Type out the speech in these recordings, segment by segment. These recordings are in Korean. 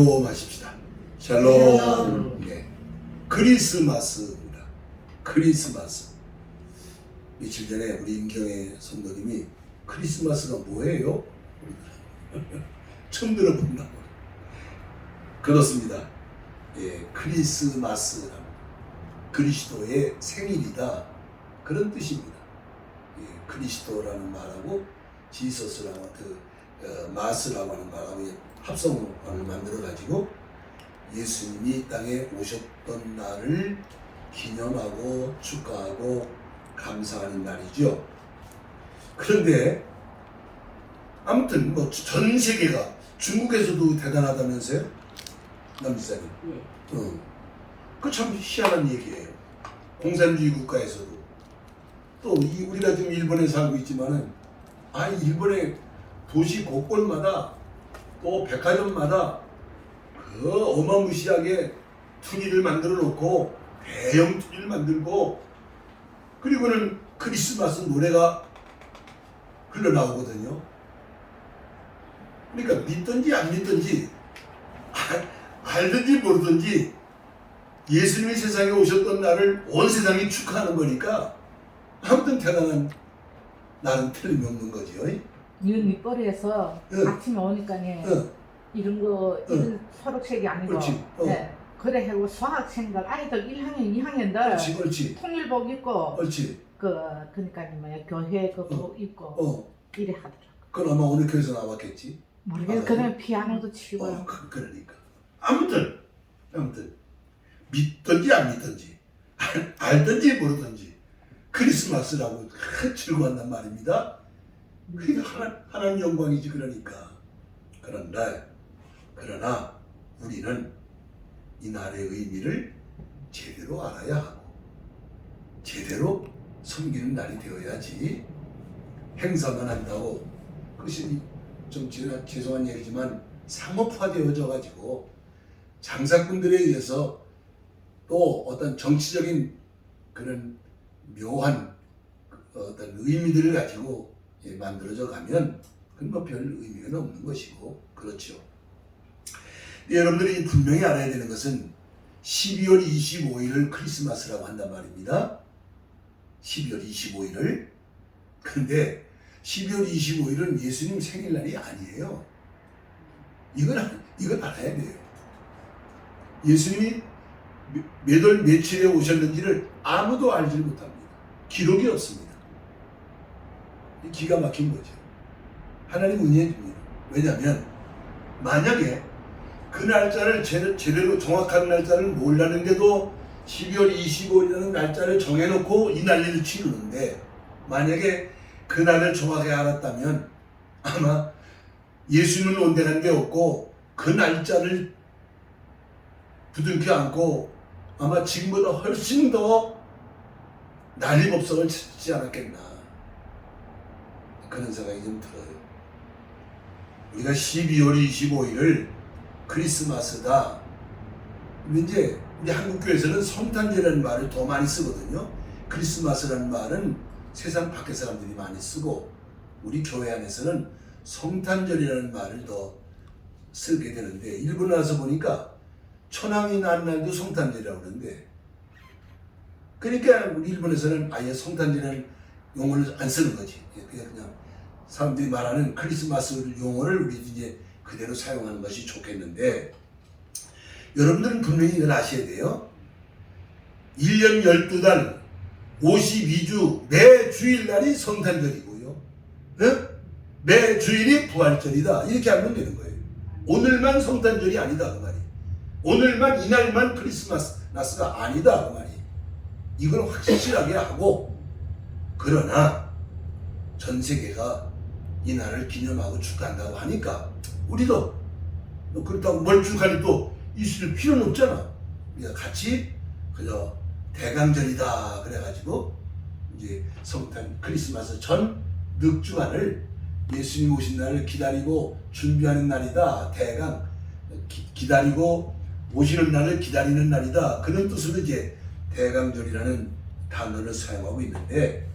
샬롬 하십시다. 샬롬. 네. 크리스마스입니다. 크리스마스. 며칠 전에 우리 임경의 성도님이 크리스마스가 뭐예요? 처음 들어본다고. 그렇습니다. 예, 크리스마스, 그리스도의 생일이다, 그런 뜻입니다. 예, 그리스도라는 말하고 지서스라고 마스라고 하는 말하고 합성을 만들어 가지고 예수님이 이 땅에 오셨던 날을 기념하고 축하하고 감사하는 날이죠. 그런데 아무튼 뭐 전 세계가, 중국에서도 대단하다면서요, 남지사님? 네. 그 참 희한한 얘기예요. 공산주의 국가에서도 또 우리가 지금 일본에 살고 있지만은 일본의 도시 곳곳마다 또 백화점마다 그 어마무시하게 투니를 만들어 놓고 대형 투니를 만들고, 그리고는 크리스마스 노래가 흘러나오거든요. 그러니까 믿든지 안 믿든지 알든지 모르든지 예수님이 세상에 오셨던 날을 온 세상이 축하하는 거니까 아무튼 대단한, 나는 틀림없는 거지요. 이런 밑거리에서 응. 아침에 오니까요. 응. 이런 거, 이런 초록색이 아니고. 그렇지. 네. 그래 하고 수학생들, 아이들 1학년, 2학년들 그렇지, 그렇지. 통일복 입고, 그렇지. 그러니까 뭐야, 교회 그거 입고 이래 하더라고. 그건 아마 어느 교회에서 나왔겠지. 모르겠어. 그다음에 피아노도 치고. 그러니까. 아무튼 믿든지 안 믿든지 알든지 모르든지 크리스마스라고 즐거워한단 말입니다. 그게 하나님 영광이지. 그러나 우리는 이 날의 의미를 제대로 알아야 하고 제대로 섬기는 날이 되어야지, 행사만 한다고 그것이 좀 죄송한 얘기지만 상업화되어져 가지고 장사꾼들에 의해서 또 어떤 정치적인 그런 묘한 어떤 의미들을 가지고 만들어져 가면 그건 뭐 별 의미가 없는 것이고, 그렇죠. 여러분들이 분명히 알아야 되는 것은 12월 25일을 크리스마스라고 한단 말입니다. 12월 25일을. 그런데 12월 25일은 예수님 생일날이 아니에요. 이건 알아야 돼요. 예수님이 몇 월 며칠에 오셨는지를 아무도 알지 못합니다. 기록이 없습니다. 기가 막힌 거죠. 하나님 은혜해 줍니다. 왜냐하면 만약에 그 날짜를 제대로 정확한 날짜를 몰랐는데도 12월 25일이라는 날짜를 정해놓고 이 난리를 치르는데, 만약에 그 날을 정확하게 알았다면 아마 예수님은 온데간 게 없고 그 날짜를 부둥켜 안고 아마 지금보다 훨씬 더 난리법석을 치지 않았겠나, 그런 생각이 좀 들어요. 우리가 12월 25일을 크리스마스다. 근데 이제 우리 한국교회에서는 성탄절이라는 말을 더 많이 쓰거든요. 크리스마스라는 말은 세상 밖의 사람들이 많이 쓰고, 우리 교회 안에서는 성탄절이라는 말을 더 쓰게 되는데, 일본에 와서 보니까 천황이 난 날도 성탄절이라고 그러는데, 그러니까 우리 일본에서는 아예 성탄절이라는 용어를 안 쓰는 거지. 그냥 사람들이 말하는 크리스마스 용어를 우리 이제 그대로 사용하는 것이 좋겠는데, 여러분들은 분명히 이걸 아셔야 돼요. 1년 12달 52주 매 주일날이 성탄절이고요. 매 주일이 부활절이다. 이렇게 알면 되는 거예요. 오늘만 성탄절이 아니다, 그 말이. 오늘만, 이날만 크리스마스가 아니다, 그 말이. 이걸 확실하게 하고, 그러나 전 세계가 이 날을 기념하고 축하한다고 하니까 우리도 그렇다고 멀쭉하니 또 있을 필요는 없잖아. 우리가 같이 그저 대강절이다 그래가지고 이제 크리스마스 전 늑주간을, 예수님 오신 날을 기다리고 준비하는 날이다. 기다리고 오시는 날을 기다리는 날이다. 그런 뜻으로 이제 대강절이라는 단어를 사용하고 있는데,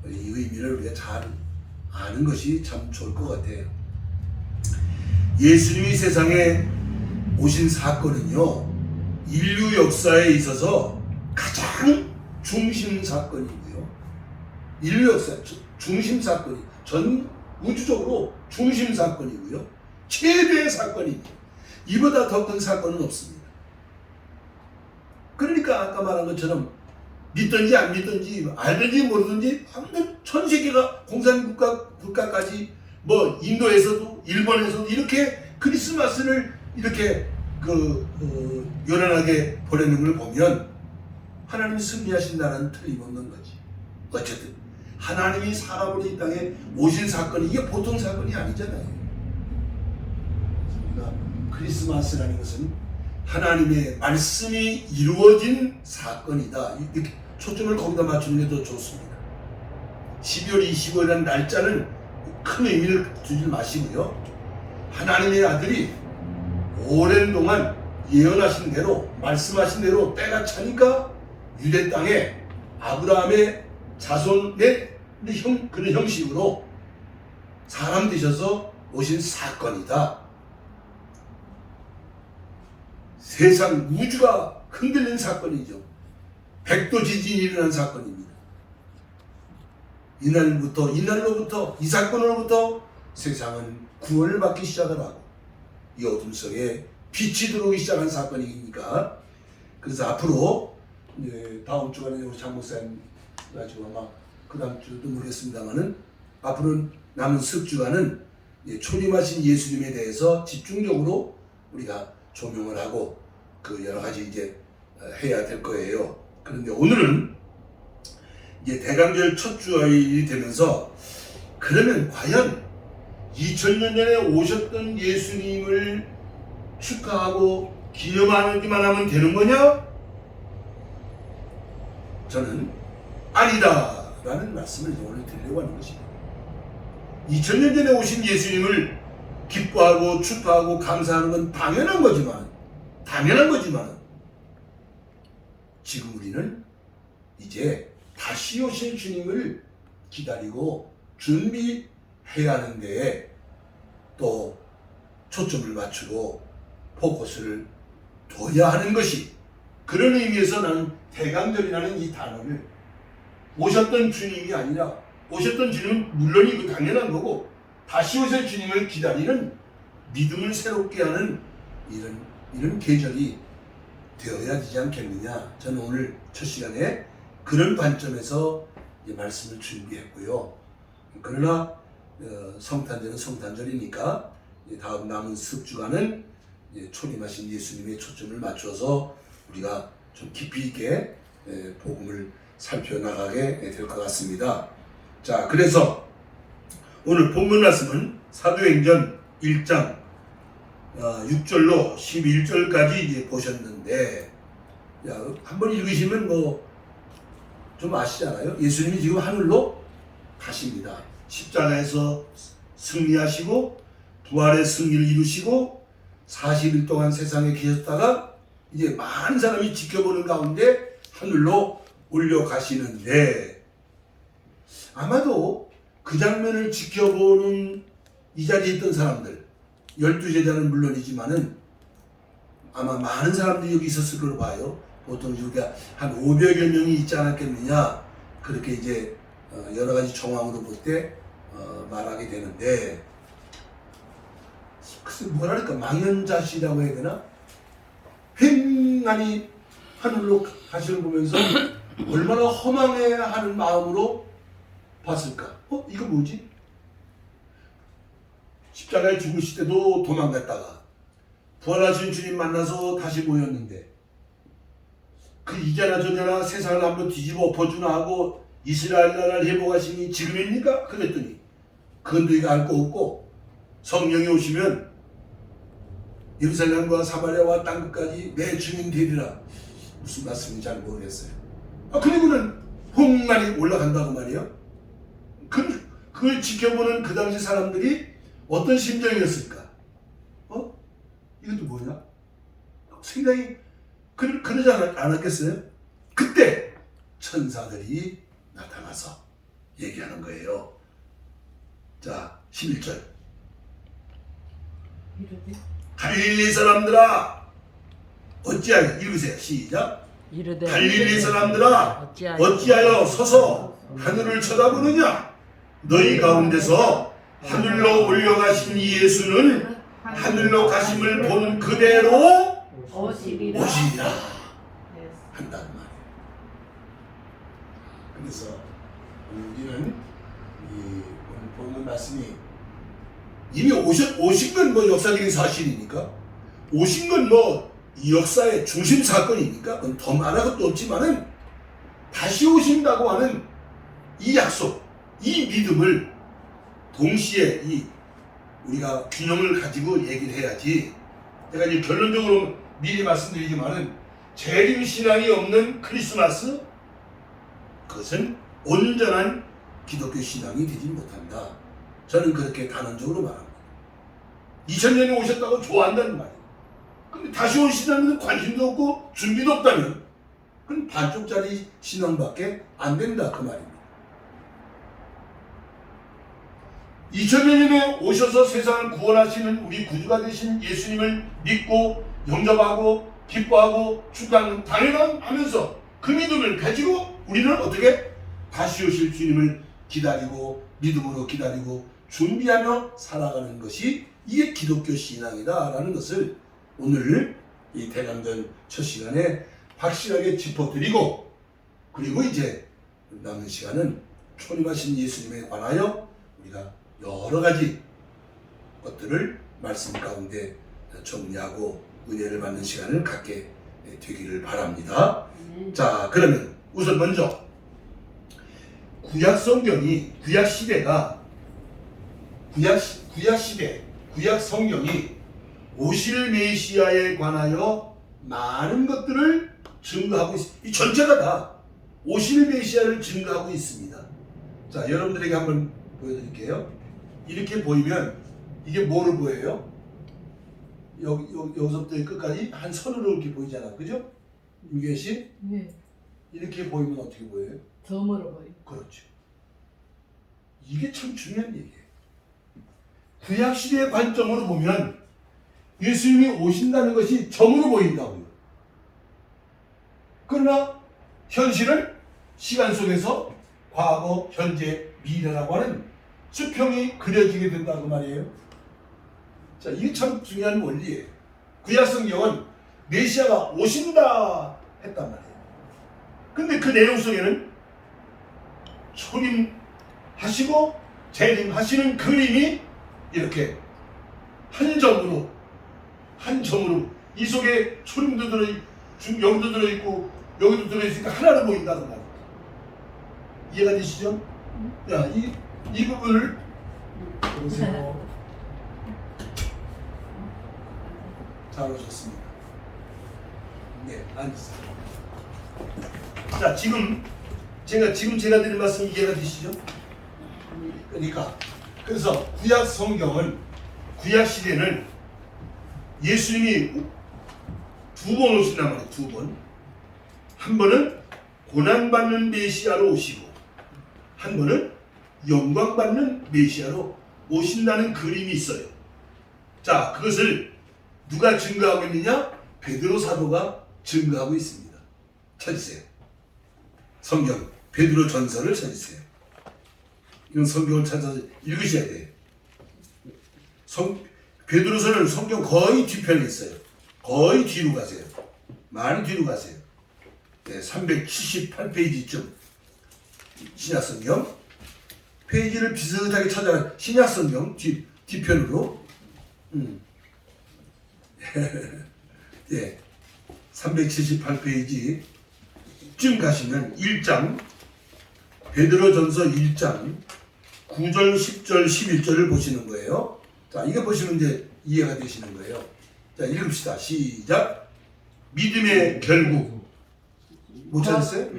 이 의미를 우리가 잘 아는 것이 참 좋을 것 같아요. 예수님이 세상에 오신 사건은요, 인류 역사에 있어서 가장 중심 사건이고요. 인류 역사 중심 사건이 전 우주적으로 중심 사건이고요. 최대의 사건입니다. 이보다 더 큰 사건은 없습니다. 그러니까 아까 말한 것처럼 믿든지 안 믿든지 알든지 모르든지 아무튼 전 세계가 공산국가까지 뭐 인도에서도 일본에서도 이렇게 크리스마스를 이렇게 요란하게 보내는 걸 보면 하나님이 승리하신다는 틀림없는 거지. 어쨌든 하나님이 사람으로 이 땅에 오신 사건이 이게 보통 사건이 아니잖아요. 그러니까 크리스마스라는 것은 하나님의 말씀이 이루어진 사건이다. 이렇게 초점을 거기다 맞추는 게 더 좋습니다. 12월 25일이라는 날짜는 큰 의미를 두지 마시고요. 하나님의 아들이 오랜 동안 예언하신 대로 말씀하신 대로 때가 차니까 유대 땅에 아브라함의 자손의 그런 형식으로 사람 되셔서 오신 사건이다. 세상 우주가 흔들린 사건이죠. 백도 지진이 일어난 사건입니다. 이날로부터 이 사건으로부터 세상은 구원을 받기 시작을 하고 이 어둠 속에 빛이 들어오기 시작한 사건이니까 그래서 앞으로 다음 주간에 우리 장 목사님 가지고 아마 그 다음 주도 모르겠습니다만은 앞으로 남은 석 주간은 초림하신 예수님에 대해서 집중적으로 우리가 조명을 하고 여러 가지 이제 해야 될 거예요. 그런데 오늘은 이제 대강절 첫 주일이 되면서 그러면 과연 2000년 전에 오셨던 예수님을 축하하고 기념하기만 하면 되는 거냐? 저는 아니다 라는 말씀을 오늘 드리려고 하는 것입니다. 2000년 전에 오신 예수님을 기뻐하고 축하하고 감사하는 건 당연한 거지만 지금 우리는 이제 다시 오실 주님을 기다리고 준비해야 하는데 또 초점을 맞추고 포커스를 둬야 하는 것이 그런 의미에서 나는 대강절이라는 이 단어를 오셨던 주님이 아니라 오셨던 주님은 물론 이거 당연한 거고 다시 오실 주님을 기다리는 믿음을 새롭게 하는 이런 계절이 되어야 되지 않겠느냐. 저는 오늘 첫 시간에 그런 관점에서 말씀을 준비했고요. 그러나 성탄절은 성탄절이니까 다음 남은 석 주간은 초림하신 예수님의 초점을 맞춰서 우리가 좀 깊이 있게 복음을 살펴나가게 될 것 같습니다. 자, 그래서 오늘 본문 말씀은 사도행전 1장 6절로 11절까지 이제 보셨는데 한번 읽으시면 뭐 좀 아시잖아요. 예수님이 지금 하늘로 가십니다. 십자가에서 승리하시고 부활의 승리를 이루시고 40일 동안 세상에 계셨다가 이제 많은 사람이 지켜보는 가운데 하늘로 올려가시는데 아마도 그 장면을 지켜보는 이 자리에 있던 사람들 12제자는 물론이지만은 아마 많은 사람들이 여기 있었을 걸로 봐요. 보통 우리가 한 500여 명이 있지 않았겠느냐 그렇게 이제 여러 가지 정황으로 볼 때 말하게 되는데 글쎄 뭐랄까 망연자실이라고 해야 되나? 횡하니 하늘로 가시는 거 보면서 얼마나 허망해야 하는 마음으로 봤을까? 이거 뭐지? 십자가에 죽으실 때도 도망갔다가 부활하신 주님 만나서 다시 모였는데 그 이자나 저자나 세상을 한번 뒤집어 엎어주나 하고 이스라엘 나라를 회복하시니 지금입니까? 그랬더니 그건 너희가 알 거 없고 성령이 오시면 예루살렘과 사마리아와 땅끝까지 내 주민 되리라. 무슨 말씀인지 잘 모르겠어요. 그리고는 홍만이 올라간다고 말이에요. 그걸 지켜보는 그 당시 사람들이 어떤 심정이었을까? 이것도 뭐냐? 생각이 그러지 않았겠어요? 그때 천사들이 나타나서 얘기하는 거예요. 자, 11절. 갈릴리 사람들아 어찌하여 읽으세요. 시작. 이르되 갈릴리 사람들아 어찌하여 서서 하늘을 쳐다보느냐. 너희 가운데서 하늘로 올려가신 이 예수는 하늘로 가심을 본 그대로 오시리라. 한다는 말이에요. 그래서 우리는 이 오늘 보는 말씀이 이미 오신 건 뭐 역사적인 사실이니까, 오신 건 뭐 이 역사의 중심 사건이니까 그건 더 말할 것도 없지만은 다시 오신다고 하는 이 약속, 이 믿음을 동시에 이 우리가 균형을 가지고 얘기를 해야지. 제가 이제 결론적으로 미리 말씀드리지만은 재림 신앙이 없는 크리스마스, 그것은 온전한 기독교 신앙이 되지 못한다. 저는 그렇게 단언적으로 말합니다. 2000년에 오셨다고 좋아한다는 말이에요. 근데 다시 오시다는 관심도 없고 준비도 없다면 그건 반쪽짜리 신앙밖에 안 된다 그 말입니다. 2000년에 오셔서 세상을 구원하시는 우리 구주가 되신 예수님을 믿고 영접하고 기뻐하고 축하하는 당연하면서 그 믿음을 가지고 우리는 어떻게 다시 오실 주님을 기다리고 믿음으로 기다리고 준비하며 살아가는 것이 이게 기독교 신앙이다라는 것을 오늘 이 대강전 첫 시간에 확실하게 짚어드리고, 그리고 이제 남은 시간은 초림하신 예수님에 관하여 우리가 여러 가지 것들을 말씀 가운데 정리하고 은혜를 받는 시간을 갖게 되기를 바랍니다. 자, 그러면 우선 먼저 구약 성경이, 구약 시대가, 구약 시대, 구약 성경이 오실 메시아에 관하여 많은 것들을 증거하고 있습니다. 이 전체가 다 오실 메시아를 증거하고 있습니다. 자, 여러분들에게 한번 보여드릴게요. 이렇게 보이면 이게 뭐로 보여요? 여기서부터 끝까지 한 선으로 이렇게 보이잖아, 그죠? 임규현 씨? 네. 이렇게 보이면 어떻게 보여요? 점으로 보여. 그렇죠. 이게 참 중요한 얘기예요. 구약 시대의 관점으로 보면 예수님이 오신다는 것이 점으로 보인다고요. 그러나 현실은 시간 속에서 과거, 현재, 미래라고 하는 수평이 그려지게 된다고 말이에요. 자, 이게 참 중요한 원리예요. 구약 성경은 메시아가 오신다 했단 말이에요. 근데 그 내용 속에는 초림하시고 재림하시는 그림이 이렇게 한 점으로 이 속에 초림도 여기도 들어있고 여기도 들어있으니까 하나로 보인다는 말이에요. 이해가 되시죠? 야, 이 부분을 보세요. 잘 오셨습니다. 네, 앉으세요. 자, 지금 제가 드린 말씀 이해가 되시죠? 그러니까 그래서 구약 성경은, 구약 시대는 예수님이 두 번 오신단 말이에요. 두 번. 한 번은 고난받는 메시아로 오시고 한 번은 영광받는 메시아로 오신다는 그림이 있어요. 자, 그것을 누가 증거하고 있느냐? 베드로 사도가 증거하고 있습니다. 찾으세요. 성경 베드로 전서를 찾으세요. 이건 성경을 찾아서 읽으셔야 돼요. 베드로서는 성경 거의 뒤편에 있어요. 거의 뒤로 가세요. 많이 뒤로 가세요. 네, 378페이지쯤 신약성경 페이지를 비슷하게 찾아가. 신약성경 뒤편으로 예, 378페이지쯤 가시면 1장 베드로전서 1장 9절, 10절, 11절을 보시는 거예요. 자, 이거 보시면 이제 이해가 되시는 거예요. 자, 읽읍시다. 시작. 믿음의 결국. 못 찾았어요?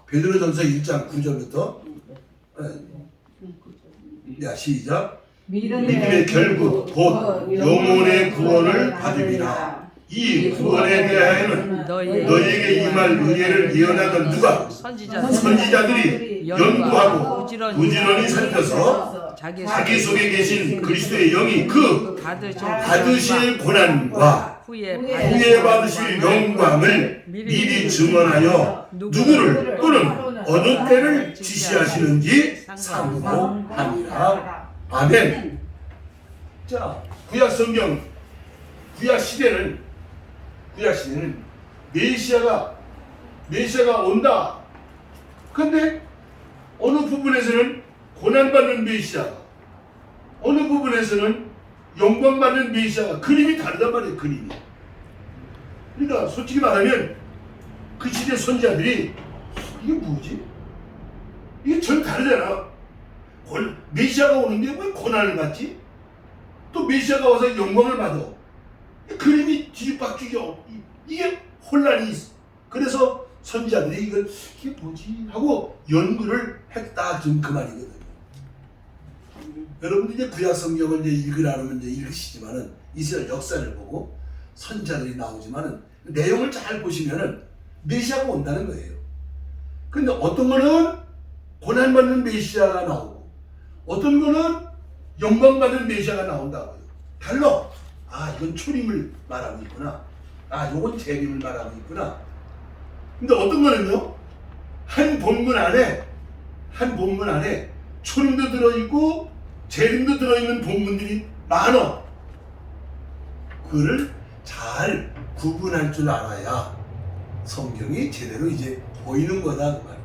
베드로전서 1장 9절부터. 야, 시작. 믿음의 결국 곧 영혼의 구원을 받으리라. 이 구원에 대하여는 너희에게 임할 은혜를 예언하던 누가? 선지자들이 연구하고 부지런히 살펴서 자기 속에 계신 그리스도의 영이 그 받으실 고난과 후에 받으실 영광을 미리 증언하여 누구를 또는 어느 때를 지시하시는지 상고하니라. 아멘. 자, 구약 성경, 구약 시대는 메시아가 온다. 근데 어느 부분에서는 고난받는 메시아가, 어느 부분에서는 영광받는 메시아가 그림이 다르단 말이에요. 그림이. 그러니까 솔직히 말하면 그 시대 선지자들이 이게 뭐지? 이게 전 다르잖아. 메시아가 오는데 왜 고난을 받지? 또 메시아가 와서 영광을 받아. 그림이 뒤죽박죽이요. 이게 혼란이 있어. 그래서 선지자들이 이게 뭐지? 하고 연구를 했다. 지금 그 말이거든요. 여러분들 이제 구약 성경을 이제 읽으라면 이제 읽으시지만은 이스라엘 역사를 보고 선지자들이 나오지만은 내용을 잘 보시면은 메시아가 온다는 거예요. 근데 어떤 거는 고난받는 메시아가 나오고 어떤 거는 영광받는 메시아가 나온다고요. 달라. 아, 이건 초림을 말하고 있구나. 아, 요건 재림을 말하고 있구나. 근데 어떤 거는요, 한 본문 안에 초림도 들어있고 재림도 들어있는 본문들이 많아. 그거를 잘 구분할 줄 알아야 성경이 제대로 이제 보이는 거다 그 말이에요.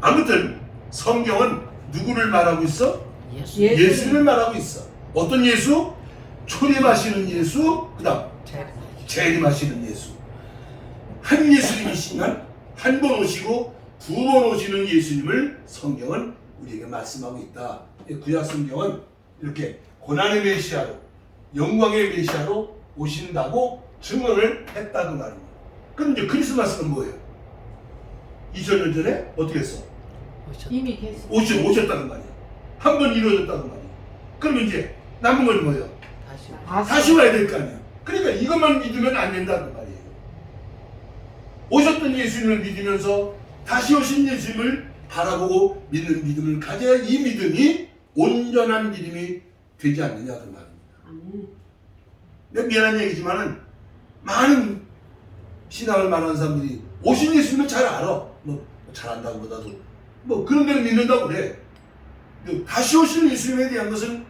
아무튼 성경은 누구를 말하고 있어? 예수를 말하고 있어. 어떤 예수? 초림하시는 예수, 그 다음 재림하시는 예수. 한 예수님이시면 한 번 오시고 두 번 오시는 예수님을 성경은 우리에게 말씀하고 있다. 구약 성경은 이렇게 고난의 메시아로, 영광의 메시아로 오신다고 증언을 했다 그 말입니다. 그럼 이제 크리스마스는 뭐예요? 2000년 전에 어떻게 했어? 이미 계속 오셨다는 말이야. 한 번 이루어졌다는 말이야. 그럼 이제 남은 건 뭐예요? 다시 와야 될 거 아니야. 그러니까 이것만 믿으면 안 된다는 말이에요. 오셨던 예수님을 믿으면서 다시 오신 예수님을 바라보고 믿는 믿음을 가져야 이 믿음이 온전한 믿음이 되지 않느냐 그 말입니다. 미안한 얘기지만은 많은 신앙을 말하는 사람들이 오신 예수님을 잘 알아. 뭐 잘한다고 보다도 뭐 그런 데를 믿는다고 그래. 다시 오신 예수님에 대한 것은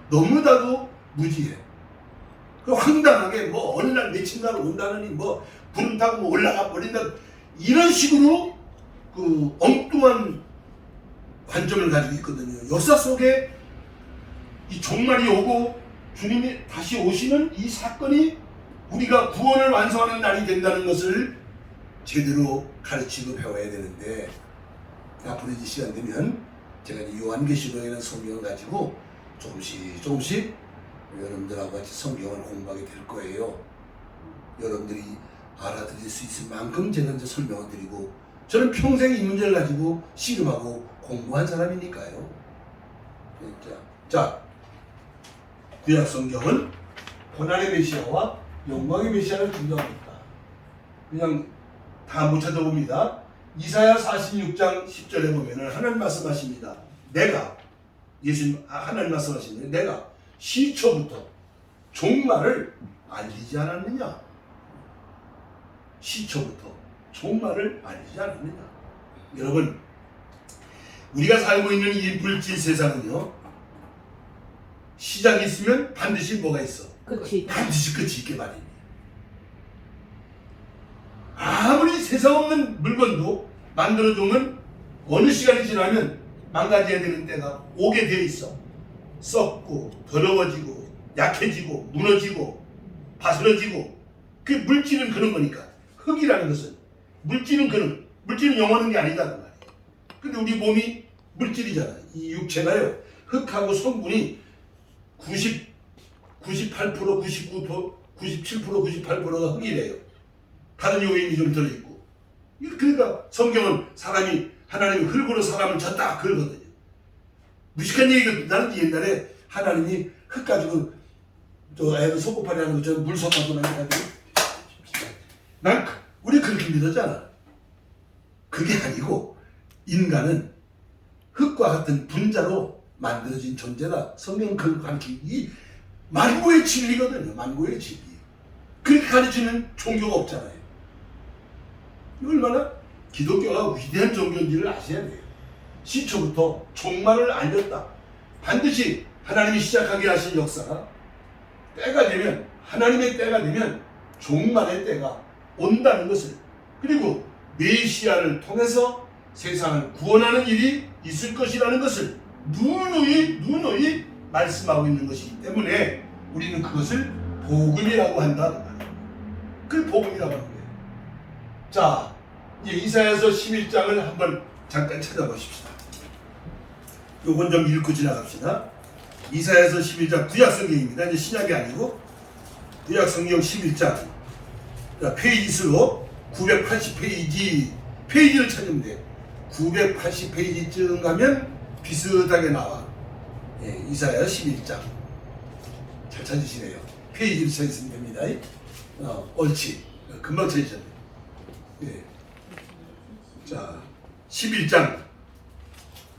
너무나도 무지해. 그 황당하게 뭐 어느 날 며칠 날 온다느니 뭐 구름 타고 뭐 올라가 버린다 이런 식으로 그 엉뚱한 관점을 가지고 있거든요. 역사 속에 이 종말이 오고 주님이 다시 오시는 이 사건이 우리가 구원을 완성하는 날이 된다는 것을 제대로 가르치고 배워야 되는데 앞으로 이제 시간 되면 제가 이제 요한계시록에 있는 성경을 가지고 조금씩 여러분들하고 같이 성경을 공부하게 될 거예요. 여러분들이 알아들을 수 있을 만큼 제가 이제 설명을 드리고 저는 평생 이 문제를 가지고 씨름하고 공부한 사람이니까요. 자, 구약 성경은 고난의 메시아와 영광의 메시아를 준비하고 있다. 그냥 다 못 찾아봅니다. 이사야 46장 10절에 보면은 하나님 말씀하십니다. 내가 예수님 하나님 말씀하시는데 내가 시초부터 종말을 알리지 않았느냐? 시초부터 종말을 알리지 않았느냐? 여러분, 우리가 살고 있는 이 물질 세상은요, 시작이 있으면 반드시 뭐가 있어? 반드시 끝이 있게 마련이에요. 아무리 세상 없는 물건도 만들어주면 어느 시간이 지나면 망가져야 되는 때가 오게 되어 있어. 썩고 더러워지고 약해지고 무너지고 바스러지고 그 물질은 그런 거니까. 흙이라는 것은 물질은 영원한 게 아니다 그 말이에요. 근데 우리 몸이 물질이잖아. 이 육체가요, 흙하고 성분이 98%, 99%, 97%, 98%가 흙이래요. 다른 요인이 좀 들어있고. 그러니까 성경은 하나님이 흙으로 사람을 졌다 그러거든요. 무식한 얘기가 나는 옛날에 하나님이 흙 가지고 저 애들 소고파리 하는 것처럼 물 섞어서 해가지고 우리 그렇게 믿었잖아. 그게 아니고 인간은 흙과 같은 분자로 만들어진 존재다. 성경은 그걸 가르치는 이 만고의 진리거든요. 만고의 진리. 그렇게 가르치는 종교가 없잖아요. 얼마나 기독교가 위대한 종교인지를 아셔야 돼요. 시초부터 종말을 알렸다. 반드시 하나님이 시작하게 하신 역사가 때가 되면, 하나님의 때가 되면 종말의 때가 온다는 것을, 그리고 메시아를 통해서 세상을 구원하는 일이 있을 것이라는 것을 누누이 말씀하고 있는 것이기 때문에 우리는 그것을 복음이라고 한다. 그 복음이라고 하는 거예요. 자, 이제 이사야서 11장을 한번 잠깐 찾아보십시다. 요건 좀 읽고 지나갑시다. 이사야서 11장 구약성경입니다. 이제 신약이 아니고 구약성경 11장. 자, 페이지 수로 980페이지 페이지를 찾으면 돼요. 980페이지쯤 가면 비슷하게 나와. 예, 이사야 11장. 잘 찾으시네요. 페이지를 찾으시면 됩니다. 옳지. 금방 찾으셨네. 예. 자, 11장.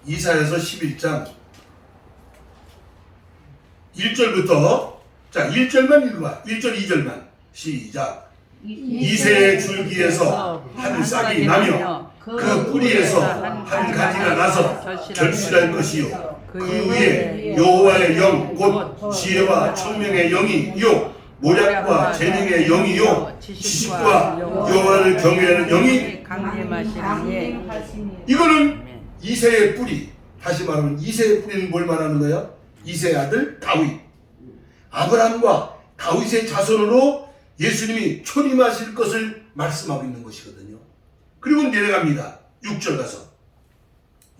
이사야서 11장 1절부터, 자, 1절만 읽어봐. 1절 2절만 시작. 이새의 줄기에서 한 싹이 나며 그 뿌리에서 한 가지가 나서 결실할 것이요 그 위에 여호와의 영 곧 지혜와 총명의 영이요 모략과 재능의 영이요 지식과 여호와를 경외하는 영이 강림하시니. 이거는 이새의 뿌리. 다시 말하면 이새의 뿌리는 뭘 말하는 거야? 이새의 아들 다윗. 아브라함과 다윗의 자손으로 예수님이 초림하실 것을 말씀하고 있는 것이거든요. 그리고 내려갑니다. 6절 가서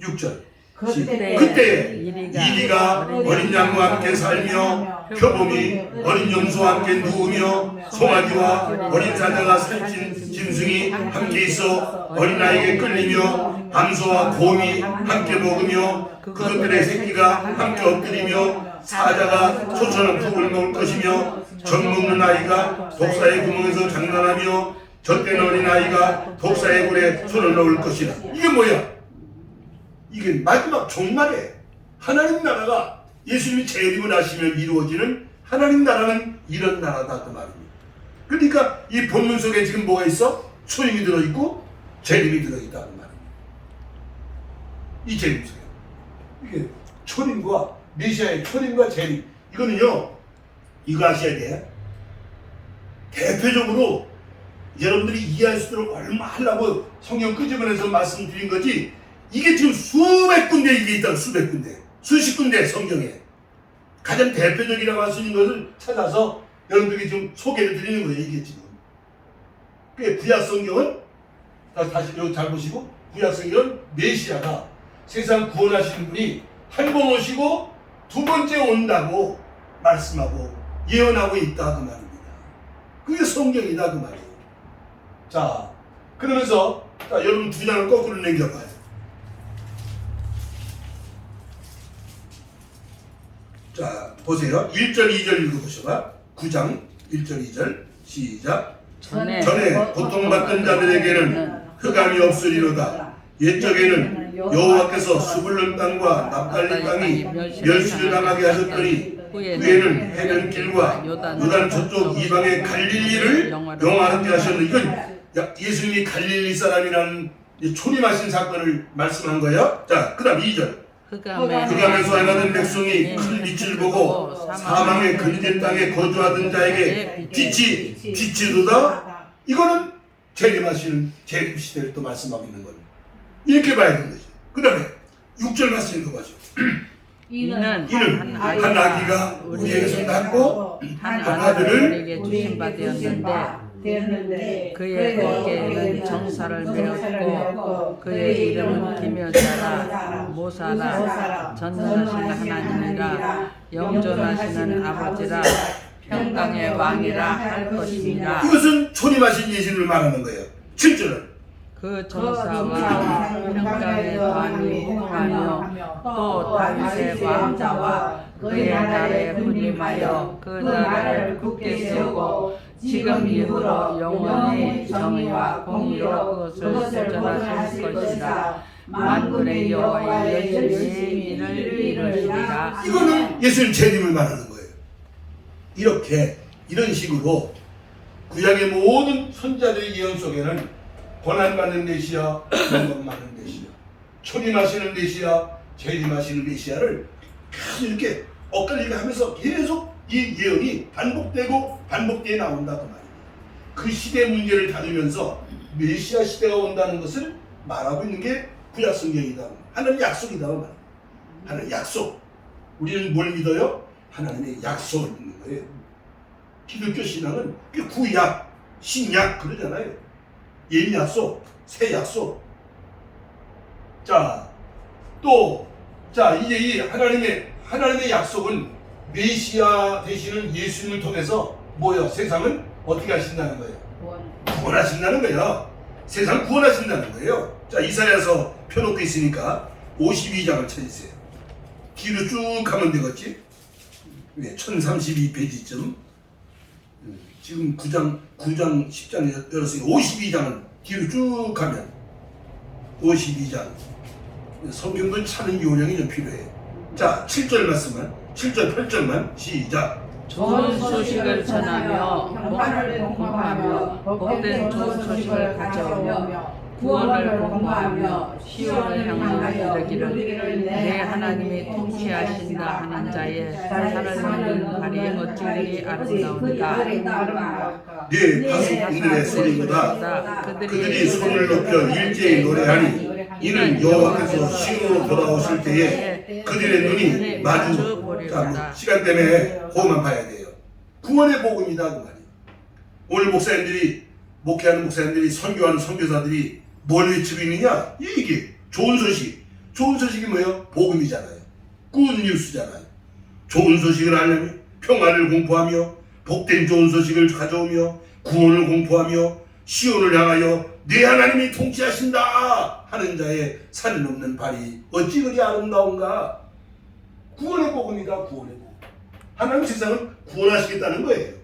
6절. 그때 이리가 어린 양과 함께 살며 표범이 어린 염소와 함께 누우며 송아지와 어린 사자가 살찐 짐승이 함께 있어 어린아이에게 끌리며 암소와 곰이 함께 먹으며 그것들의 새끼가 함께 엎드리며 사자가 소처럼 푹을 먹을 것이며 젖 먹는 아이가 독사의 구멍에서 장난하며 젖된 어린아이가 독사의 굴에 손을 넣을 것이라. 이게 뭐야? 이게 마지막 종말에 하나님 나라가 예수님이 재림을 하시면 이루어지는 하나님 나라는 이런 나라다 그 말입니다. 그러니까 이 본문 속에 지금 뭐가 있어? 초림이 들어있고 재림이 들어있다 그 말입니다. 이 재림 속에 이게 초림과 메시아의 초림과 재림, 이거는요, 이거 아셔야 돼. 대표적으로 여러분들이 이해할 수 있도록 얼마 하려고 성경 끄집어내서 말씀드린 거지, 이게 지금 수백 군데 이게 있다. 수백 군데, 수십 군데 성경에 가장 대표적이라고 할 수 있는 것을 찾아서 여러분들에게 좀 소개를 드리는 거예요. 이게 지금 그 구약 성경은, 다시 여기 잘 보시고, 구약 성경은 메시아가 세상 구원하시는 분이 한 번 오시고 두 번째 온다고 말씀하고 예언하고 있다 그 말입니다. 그게 성경이다 그 말이에요. 자, 그러면서 자, 여러분 두 장을 거꾸로 넘겨봐요. 자, 보세요. 1절 2절 읽어보셔봐. 9장 1절 2절 시작. 전에 고통받던 자들에게는 흑암이 없으리로다. 옛적에는 여호와께서 수불론 땅과 납달리 땅이 멸시를 당하게 하셨더니 후에는 해변 길과 요단 저쪽 이방의 갈릴리를 영화롭게 하셨는데, 이건 예수님이 갈릴리 사람이라는 초림하신 사건을 말씀한 거예요. 자, 그 다음 2절. 흑암에서 행하던 백성이 큰 빛을 보고 사망의 근진 땅에 거주하던 자에게 빛이 비치도다. 이거는 재림하시는 재림 시대를 또 말씀하고 있는 거예요. 이렇게 봐야 되는 거죠. 그 다음에 6절 말씀 읽어봐죠. 이는 한 아기가 우리에게서 낳고 한 아들을 우리에게 주신 바 되었는데 그의 어깨에는 정사를 메었고 그의 이름은 기묘자라 모사라 전능하신 하나님이라 영존하시는 아버지라 평강의 왕이라 할 것입니다. 이것은 초림하신 예수님을 말하는 거예요. 7절은 그 정사와 평강의 왕이 무궁하며 또 다윗의 왕자와 그의 나라에 군림하여 그 나라를 굳게 세우고 지금 이후로 영원히 정의와 공의로 그것을 보존하실 것이라. 만군의 여호와의 열심히 일을 이루시리라. 이거는 예수님 재림을 말하는 거예요. 이렇게 이런 식으로 구약의 모든 선자들의 예언 속에는 고난받는 메시아, 영광받는 메시아, 초림하시는 메시아, 재림하시는 메시아를 계속 이렇게 엇갈리게 하면서 계속 이 예언이 반복되고 반복되어 나온다 그 말입니다. 그 시대 문제를 다루면서 메시아 시대가 온다는 것을 말하고 있는 게 구약 성경이다. 하나님의 약속이다 그 말입니다. 하나님의 약속. 우리는 뭘 믿어요? 하나님의 약속을 믿는 거예요. 기독교 신앙은 구약, 신약 그러잖아요. 옛 약속, 새 약속. 자, 또, 이제 이 하나님의 약속은 메시아 되시는 예수님을 통해서 뭐요? 세상을 어떻게 하신다는 거예요? 구원하신다는 거예요. 세상을 구원하신다는 거예요. 자, 이사야서 펴놓고 있으니까 52장을 찾으세요. 뒤로 쭉 가면 되겠지? 네, 1032페이지쯤. 지금 9장 10장 열었으니까 52장은 뒤로 쭉 가면 52장. 성경도 찾는 요령이 좀 필요해. 자, 7절 말씀만, 7절 8절만 시작. 좋은 소식을 전하며 평화를 공포하며 복된 좋은 소식을 가져오며 구원을 공포하며 시온을 향하여 이르기를 내 하나님이 통치하신다 하는 자의 살아있는 발이 어찌 아름다운가. 네 바수꾼들의 소리보다 그들이 손을 높여 일제히 노래하니 이는 여호와께서 시온으로 돌아오실 때에 그들의 눈이 마주 보리로다. 시간 때문에 그것만 봐야 돼요. 구원의 복음이다 그 말이에요. 오늘 목회하는 목사님들이 선교하는 선교사들이 뭘 외치고 있느냐? 이게 좋은 소식. 좋은 소식이 뭐예요? 복음이잖아요. 굿뉴스잖아요. 좋은 소식을 하려면 평화를 공포하며 복된 좋은 소식을 가져오며 구원을 공포하며 시온을 향하여 내 하나님이 통치하신다 하는 자의 산 넘는 발이 어찌 그리 아름다운가. 구원의 복음이다. 구원의 복음. 하나님 세상을 구원하시겠다는 거예요.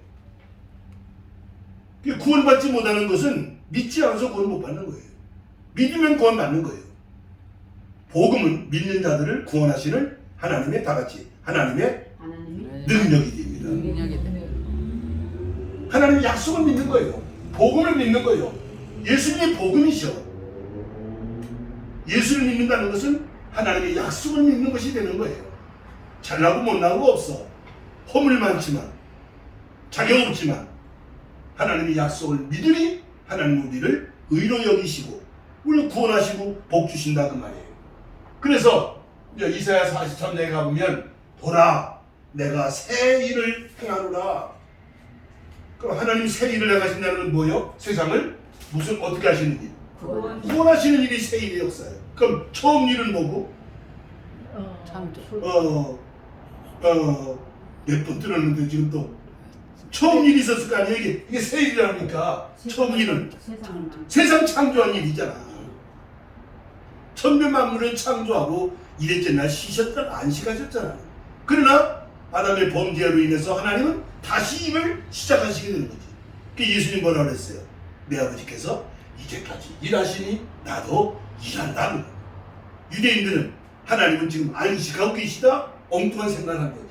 구원받지 못하는 것은 믿지 않아서 구원 못 받는 거예요. 믿으면 구원 받는 거예요. 복음은 믿는 자들을 구원하시는 하나님의 다같이 하나님의 능력이 됩니다. 하나님의 약속을 믿는 거예요. 복음을 믿는 거예요. 예수님이 복음이죠. 예수를 믿는다는 것은 하나님의 약속을 믿는 것이 되는 거예요. 잘나고 못나고 없어. 허물 많지만 자격 없지만 하나님의 약속을 믿으니 하나님 우리를 의로 여기시고 우리를 구원하시고 복 주신다 그 말이에요. 그래서 이사야 43장에 가보면 보라 내가 새 일을 행하노라. 그럼 하나님 새 일을 행하신다는 건 뭐예요? 세상을 어떻게 하시는 일? 구원하시는 일이 새 일의 역사예요. 그럼 처음 일은 뭐고? 몇 번 들었는데 지금 또 처음 일이 있었을 거 아니에요? 이게 새 일이라니까. 처음 일은 세상 창조한 일이잖아. 천변 만물을 창조하고 이랬째 날 쉬셨잖아. 안식하셨잖아. 그러나 아담의 범죄로 인해서 하나님은 다시 일을 시작하시게 되는 거지. 그 예수님 뭐라 그랬어요? 내 아버지께서 이제까지 일하시니 나도 일한다. 유대인들은 하나님은 지금 안식하고 계시다? 엉뚱한 생각을 한 거지.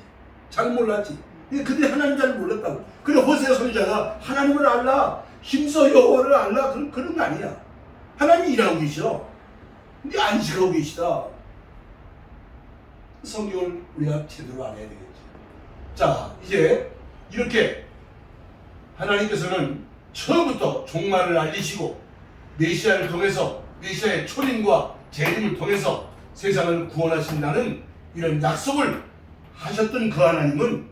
잘 몰랐지. 그들이 하나님 잘 몰랐다고. 그래 호세아 선지자가 하나님을 알라, 힘써 여호와를 알라 그런 거 아니야. 하나님이 일하고 계셔. 근데 안식하고 계시다. 성경을 우리가 제대로 알아야 되겠지. 자, 이제 이렇게 하나님께서는 처음부터 종말을 알리시고 메시아를 통해서 메시아의 초림과 재림을 통해서 세상을 구원하신다는 이런 약속을 하셨던 그 하나님은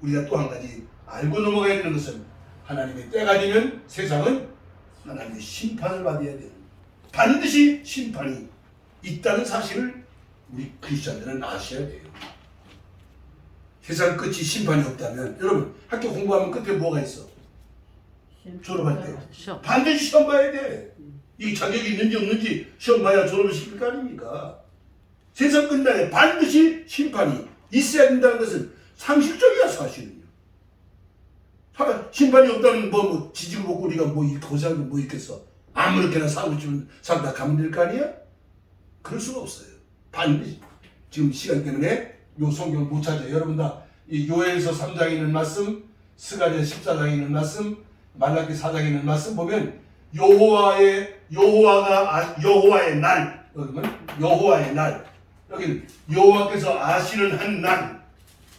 우리가 또 한 가지 알고 넘어가야 되는 것은 하나님의 때가 되면 세상은 하나님의 심판을 받아야 돼요. 반드시 심판이 있다는 사실을 우리 크리스천들은 아셔야 돼요. 세상 끝이 심판이 없다면 여러분 학교 공부하면 끝에 뭐가 있어? 졸업할 때 반드시 시험 봐야 돼. 이게 자격이 있는지 없는지 시험 봐야 졸업을 시킬 거 아닙니까? 세상 끝날에 반드시 심판이 있어야 된다는 것은 상식적이야 사실은요. 심판이 없다면 뭐 지지고 먹고 우리가 뭐 고생하고 뭐 있겠어. 아무렇게나 사고 싶으면 살다 가면 될 거 아니야? 그럴 수가 없어요. 반드시. 지금 시간 때문에 요 성경을 못 찾아요. 여러분 다 이 요엘서 3장에 있는 말씀, 스가랴 14장에 있는 말씀, 말라기 4장에 있는 말씀 보면 여호와의 날, 여기는 여호와의 날, 여기는 여호와께서 아시는 한 날,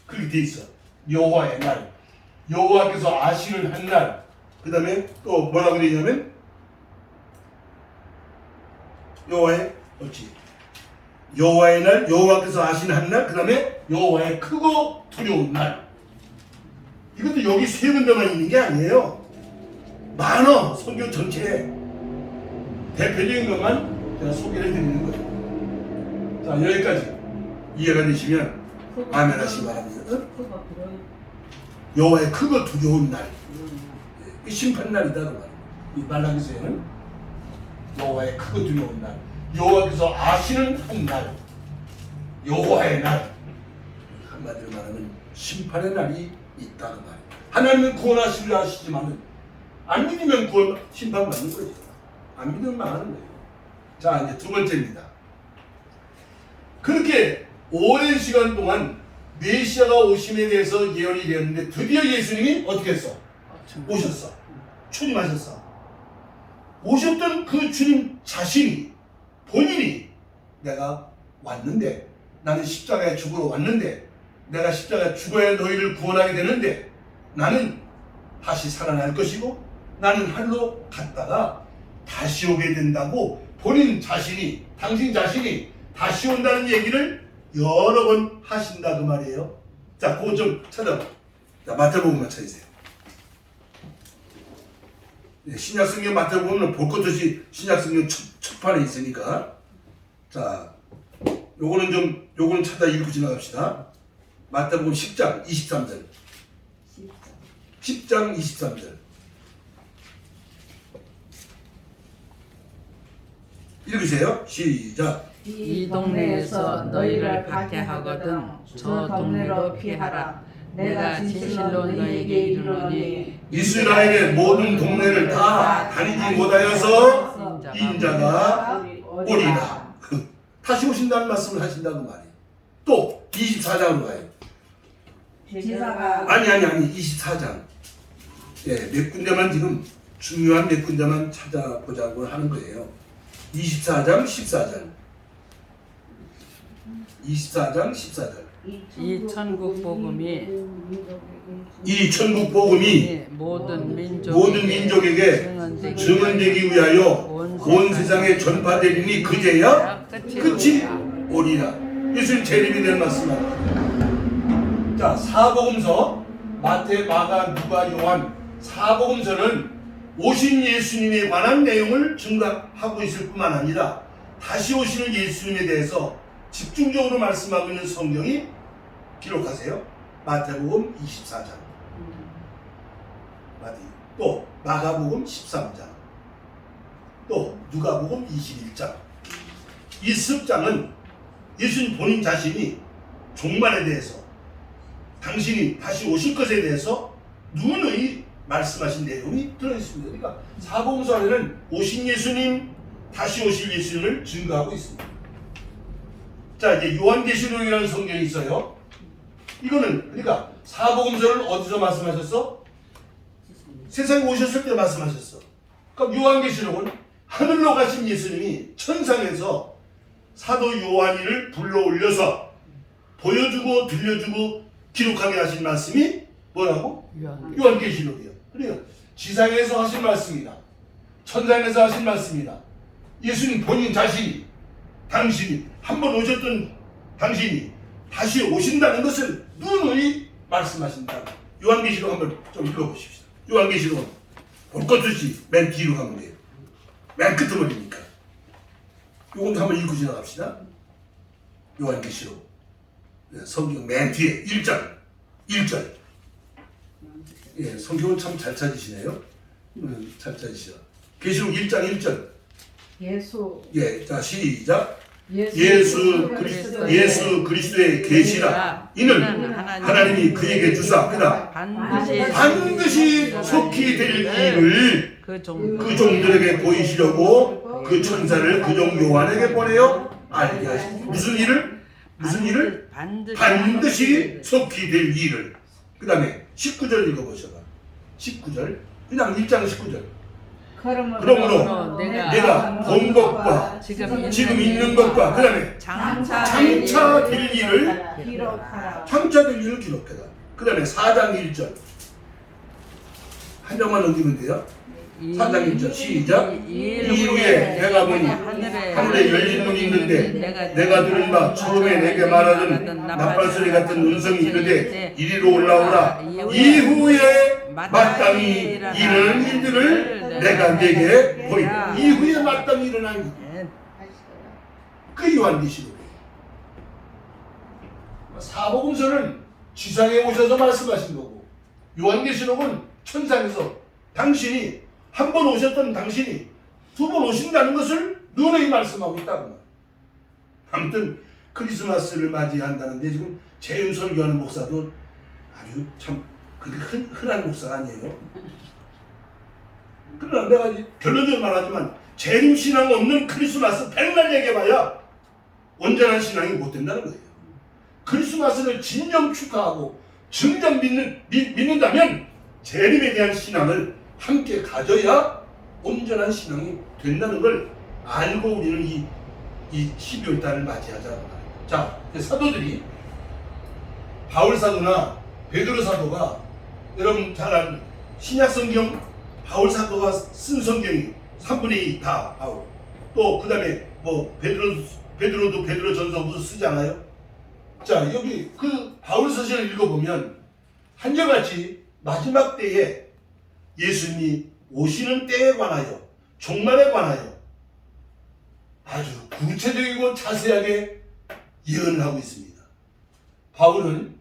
그렇게 돼 있어. 여호와의 날, 여호와께서 아시는 한 날. 그 다음에 또 뭐라고 그러냐면 여호와의 날, 여호와께서 아시는 한 날, 그 다음에 여호와의 크고 두려운 날. 이것도 여기 세 군데만 있는 게 아니에요. 많어. 성경 전체에 대표적인 것만 제가 소개를 드리는 거예요. 자, 여기까지 이해가 되시면 아멘 하시기 바랍니다. 여호와의 크고 두려운 날, 이 심판날이다 그 말이에요. 이 말라기서에는 여호와의 크고 두려운 날, 여호와께서 아시는 한 날, 여호와의 날, 한마디로 말하면 심판의 날이 있다 그 말이에요. 하나님은 구원하시려 하시지만은 안 믿으면 구원 심판 받는 거죠. 안 믿으면 망하는 거예요. 자, 이제 두 번째입니다. 그렇게 오랜 시간 동안 메시아가 오심에 대해서 예언이 되었는데 드디어 예수님이 어떻게 했어? 오셨어. 출임하셨어. 오셨던 그 주님 자신이, 본인이 내가 왔는데, 나는 십자가에 죽으러 왔는데, 내가 십자가에 죽어야 너희를 구원하게 되는데, 나는 다시 살아날 것이고 나는 하늘로 갔다가 다시 오게 된다고 본인 자신이, 당신 자신이 다시 온다는 얘기를 여러 번 하신다 그 말이에요. 자, 그거 좀 찾아봐. 자, 마태복음만 찾으세요. 신약성경 마태복음은 볼 것 없이 신약성경 첫 판에 있으니까. 자, 요거는 찾아 읽고 지나갑시다. 마태복음 10장 23절. 10장 23절. 읽으세요. 시작. 이 동네에서 너희를 박해하거든 저 동네로 피하라. 내가 진실로 너희에게 이르노니 이스라엘의 모든 동네를 다 다니지 못하여서 인자가 오리라. 다시 오신다는 말씀을 하신다고 말이에요. 또 24장으로 가요. 아니 24장. 예, 몇 군데만 지금 중요한 몇 군데만 찾아보자고 하는 거예요. 24장 14절. 24장 14절. 이 천국 복음이 모든 민족에게 증언되기 위하여 온 세상에 전파되리니 그제야 끝이 오리라. 예수님 재림이 될 말씀입니다. 자, 사복음서 마태, 마가, 누가, 요한 사복음서는 오신 예수님에 관한 내용을 증가하고 있을 뿐만 아니라 다시 오시는 예수님에 대해서 집중적으로 말씀하고 있는 성경이 기록하세요. 마태복음 24장, 또 마가복음 13장, 또 누가복음 21장. 이 습장은 예수님 본인 자신이 종말에 대해서, 당신이 다시 오실 것에 대해서 누누이 말씀하신 내용이 들어있습니다. 그러니까 사복음서 안에는 오신 예수님, 다시 오실 예수님을 증거하고 있습니다. 자, 이제 요한계시록이라는 성경이 있어요. 이거는 그러니까 사복음서를 어디서 말씀하셨어? 세상에 오셨을 때 말씀하셨어. 그러니까 요한계시록은 하늘로 가신 예수님이 천상에서 사도 요한이를 불러올려서 보여주고 들려주고 기록하게 하신 말씀이 뭐라고? 요한계시록이요. 그래요. 지상에서 하신 말씀이다. 천상에서 하신 말씀이다. 예수님 본인 자신이, 당신이 한 번 오셨던 당신이 다시 오신다는 것을 누누이 말씀하신다. 요한계시록 한번 좀 읽어보십시오. 요한계시록은 볼 것 없이 맨 뒤로 가면 돼요. 맨 끝머리니까. 요건 한번 읽고 지나갑시다. 요한계시록 성경 맨 뒤에 1장 1절. 예, 성경은 참 잘 찾으시네요. 잘 찾으시죠. 계시록 1장 1절. 예, 자 시작. 예수 그리스도의 계시라. 이는 하나님이 그에게 주사 그다 반드시 속히 될 일을 그 종들에게 보이시려고 그 천사를 그 종 요한에게 보내어 알게 하시고 무슨 일을 반드시 속히 될 일을. 그 다음에 19절 읽어보셔봐. 19절 그냥 1장 19절. 그러므로 내가 본 것과 지금 있는 것과 그 다음에 장차 될 일을 기록해라. 그 다음에 4장 1절 한 장만 넘기면 돼요. 4장 1절 시작. 이후에 내가 보니 하늘에 열린 문이 있는데 내가 들은 바 처음에 내게 말하던 나팔소리 같은 음성이 이르되 이리로 올라오라. 이후에 마땅히 일어난 일들을 내가 내게 보이라. 이후에 마땅히 일어난 일. 그 요한계시록이에요. 사복음서는 지상에 오셔서 말씀하신 거고, 요한계시록은 천상에서 당신이 한 번 오셨던 당신이 두 번 오신다는 것을 누누이 말씀하고 있다고 말이에요. 아무튼 크리스마스를 맞이한다는데 지금 재임 설교하는 목사도 아주 참 그렇게 흔한 목사가 아니에요. 그러나 내가 결론적으로 말하지만 재림 신앙 없는 크리스마스 백날 얘기해봐야 온전한 신앙이 못 된다는 거예요. 크리스마스를 진정 축하하고 진정 믿는다면 재림에 대한 신앙을 함께 가져야 온전한 신앙이 된다는 걸 알고 우리는 이 12월 달을 맞이하자고 말해요. 자, 사도들이 바울 사도나 베드로 사도가 여러분 잘 아는 신약 성경 바울 사도가 쓴 성경이 3분의 2 다 바울. 또 그다음에 뭐 베드로도 베드로 전서부터 쓰잖아요. 자, 여기 그 바울 서신을 읽어보면 한결같이 마지막 때에 예수님이 오시는 때에 관하여 종말에 관하여 아주 구체적이고 자세하게 예언을 하고 있습니다. 바울은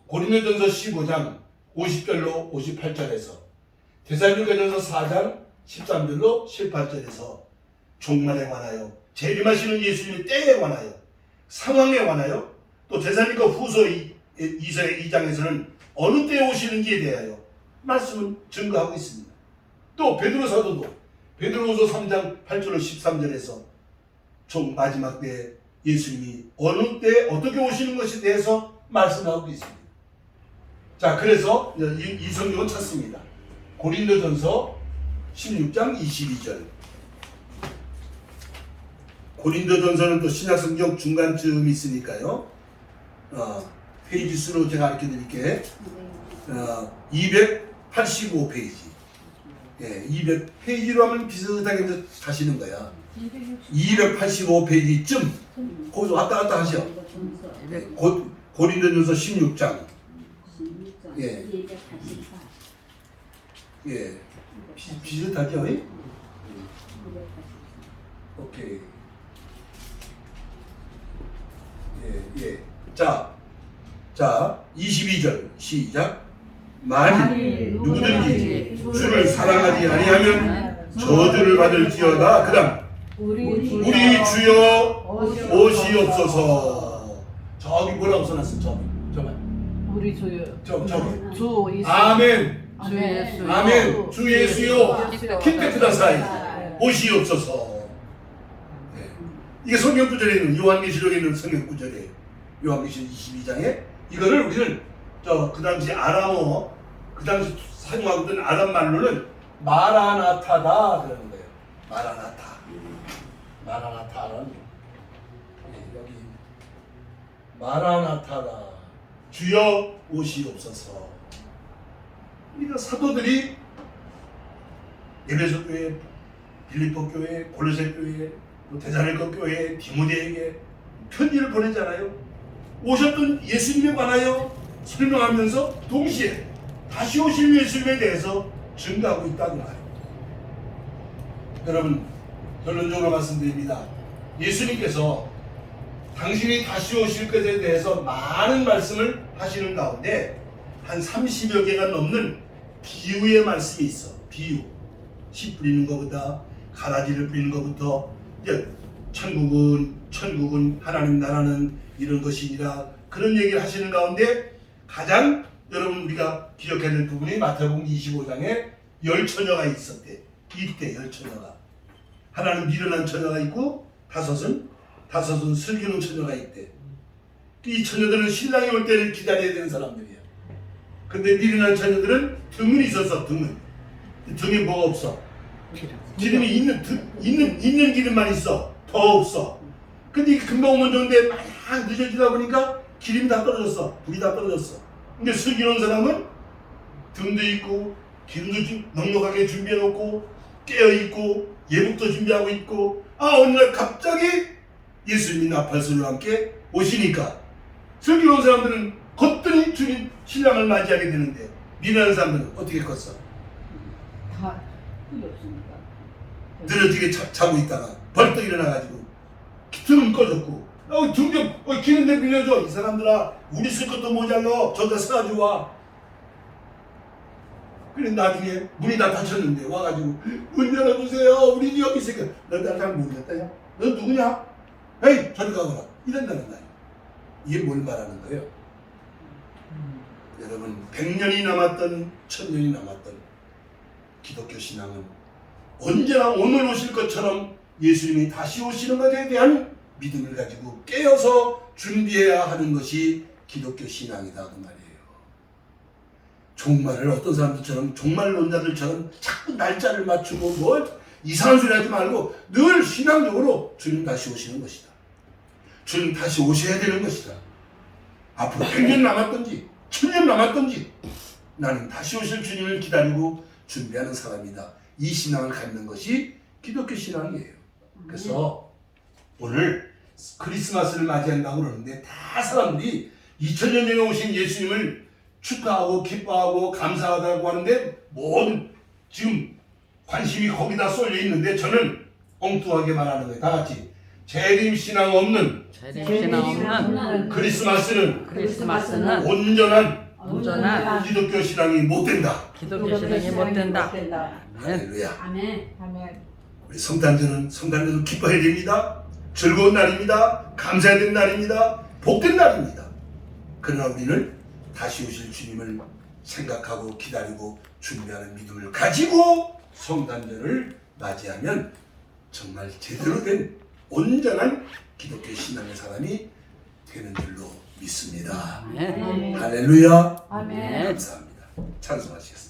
고린도전서 15장 50절로 58절에서 데살로니가전서 4장 13절로 18절에서 종말에 관하여 재림하시는 예수님의 때에 관하여 상황에 관하여 또 데살로니가 후서 2장에서는 어느 때에 오시는지에 대하여 말씀을 증거하고 있습니다. 또 베드로 사도도 베드로후서 3장 8절로 13절에서 총 마지막 때에 예수님이 어느 때 어떻게 오시는 것에 대해서 말씀하고 있습니다. 자, 그래서 이 성경을 찾습니다. 고린도전서 16장 22절. 고린도전서는 또 신약성경 중간쯤 있으니까요. 페이지 수로 제가 가르쳐 드릴게. 285페이지. 예, 200페이지로 하면 비슷하게 이제 가시는 거야. 285페이지쯤 거기서 왔다 갔다 하셔. 고린도전서 16장. 예. 예. 비슷하죠? 예? 오케이. 예. 자, 22절 시작. 만일 누구든지 주를 사랑하지 아니하면 저주를 받을지어다. 그다음 우리 주여 오시옵소서. 저기 뭐라고 써놨어? 저기. 우리 주여. 저기. 주 예수. 아멘. 주 예수. 아멘. 주 예수여 kitte쿠다사이. 오시옵소서. 네. 이게 성경 구절에 있는 요한계시록에 있는 성경 구절이에요. 요한계시록 22장에 이거를 우리는 그 당시 아람어, 그 당시 사용하고 있던 아람 말로는 마라나타다 그러는 거예요. 마라나타라는 여기 마라나타다. 주여 오시옵소서. 그러니까 사도들이 에베소 교회, 빌립보 교회, 골로새 교회, 또 데살로니가 교회, 디모데에게 편지를 보내잖아요. 오셨던 예수님에 관하여 설명하면서 동시에 다시 오실 예수님에 대해서 증거하고 있다는 말이에요. 여러분, 결론적으로 말씀드립니다. 예수님께서 당신이 다시 오실 것에 대해서 많은 말씀을 하시는 가운데 한 30여 개가 넘는 비유의 말씀이 있어. 비유. 씨 뿌리는 것보다 가라지를 뿌리는 것부터 이제 천국은 하나님 나라는 이런 것이니라 그런 얘기를 하시는 가운데 가장 여러분 우리가 기억해야 될 부분이 마태복음 25장에 10처녀가 있었대. 이때 10처녀가 하나는 미련한 처녀가 있고 5은 5은 슬기로운 처녀가 있대. 이 처녀들은 신랑이 올 때를 기다려야 되는 사람들이야. 근데 미련한 처녀들은 등은 있었어. 등에 뭐가 없어? 기름이 있는 기름만 있어. 더 없어. 근데 이게 금방 오면 좋은데 막 늦어지다 보니까 기름이 다 떨어졌어. 불이 다 떨어졌어. 근데 슬기로운 사람은 등도 있고 기름도 넉넉하게 준비해 놓고 깨어 있고 예복도 준비하고 있고, 어느 날 갑자기 예수님이 나팔소리와 함께 오시니까 슬기로운 사람들은 걷더니 주님 신랑을 맞이하게 되는데, 미련한 사람들은 어떻게 컸어? 다 필요 없으니까. 늘어지게 자고 있다가 벌떡 일어나가지고 등은 꺼졌고, 등좀 기름내 빌려줘. 이 사람들아, 우리 쓸 것도 모자라. 저기다 사가지고 와. 그래 나중에 문이 다 닫혔는데 와가지고 문 열어주세요. 우리 여기 있으니까 너 나 잘 모르겠다. 야, 너 누구냐? 에이 저리 가거라. 이런다는 말이야. 이게 뭘 말하는 거예요? 여러분, 100년이 남았던 1000년이 남았던 기독교 신앙은 언제나 오늘 오실 것처럼 예수님이 다시 오시는 것에 대한 믿음을 가지고 깨어서 준비해야 하는 것이 기독교 신앙이다 그 말이에요. 종말을 어떤 사람들처럼 종말론자들처럼 자꾸 날짜를 맞추고 뭘 이상한 소리 하지 말고 늘 신앙적으로 주님 다시 오시는 것이다. 주님 다시 오셔야 되는 것이다. 앞으로 100년 남았든지 1000년 남았든지 나는 다시 오실 주님을 기다리고 준비하는 사람이다. 이 신앙을 갖는 것이 기독교 신앙이에요. 그래서 오늘 크리스마스를 맞이한다고 그러는데 다 사람들이 2000년 전에 오신 예수님을 축하하고 기뻐하고 감사하다고 하는데 모든 지금 관심이 거기다 쏠려 있는데, 저는 엉뚱하게 말하는 거예요. 다 같이 재림 신앙 없는 크리스마스는 온전한 기독교 신앙이 못 된다. 기독교 신앙이 못 된다. 할렐루야. 아멘. 아멘. 우리 성탄절은 기뻐해야 됩니다. 즐거운 날입니다. 감사해야 되는 날입니다. 복된 날입니다. 그러나 우리는 다시 오실 주님을 생각하고 기다리고 준비하는 믿음을 가지고 성탄절을 맞이하면 정말 제대로 된 온전한 기독교 신앙의 사람이 되는 줄로 믿습니다. 아멘. 할렐루야. 아멘. 감사합니다. 찬송하시겠습니다.